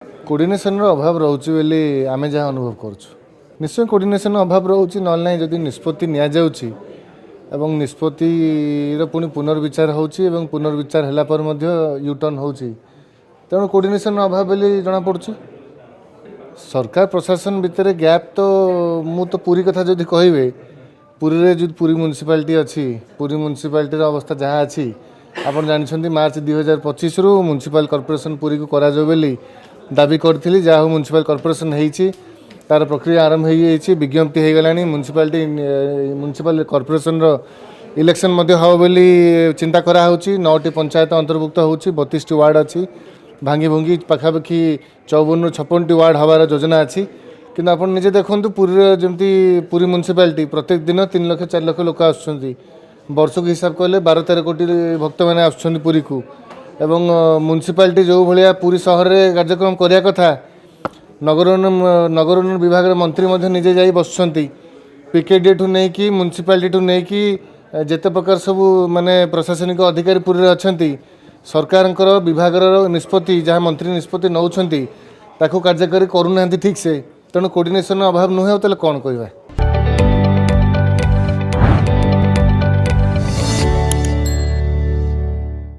Coordination अभाव रोचे बोली आम जहाँ अनुभव करुँ निश्चय कोऑर्डिनेशन अभाव रोचे ना ना जदि निष्पत्ति नि एवं निष्पत्ति पुणी पुनर्विचार होची पुनर्विचार है यूटर्न होची तेणु कोऑर्डिनेशन अभाव बोली जना पड़ुछि सरकार प्रशासन भितर गैप तो मु तो पूरी कथा जदि कहबे पुरी रे जो पुरी म्युनिसिपालिटी अच्छी पुरी म्युनिसिपालिटी अवस्था जहाँ अच्छी आप जानते मार्च 2025 रु म्युनिसिपल कॉर्पोरेशन पुरी को करा जो बोली दाबी करी जहाँ म्युनिसिपल कॉर्पोरेशन होती तार प्रक्रिया आरंभ हो विज्ञप्ति हो गला म्युनिसिपल कॉर्पोरेशन इलेक्शन हम बोली चिंता कराऊँच 9टी पंचायत अंतर्भुक्त हो 32टी वार्ड अच्छी भांगी भुंगी पाखापाखि 54 ରୁ 56टी वार्ड हबार योजना अच्छी किंतु आप निजे देखूँ पुरी जमी पुरी म्युनिसिपालिटी प्रत्येक दिन 3 लाख 4 लाख लोक आसुँच वर्ष को हिसाब कले 12-13 कोटी भक्त मैंने आसुँच पुरी को एवं म्युनिसिपालिटी जो भाया पुरी सहर में कार्यक्रम करने कथा नगर विभाग मंत्री निजे जा बसुँच पीकेडी ठू नहीं कि म्युनिसिपालिटी ठू नहीं कि जिते प्रकार सब माने प्रशासनिक अधिकारी पुरी अच्छा सरकार विभाग निष्पत्ति जहाँ मंत्री निष्पत्ति नौकरी ताकू कार्यकारी करूना ठीक से तेणु कोऑर्डिनेशन अभाव नुहे कौन कहवा।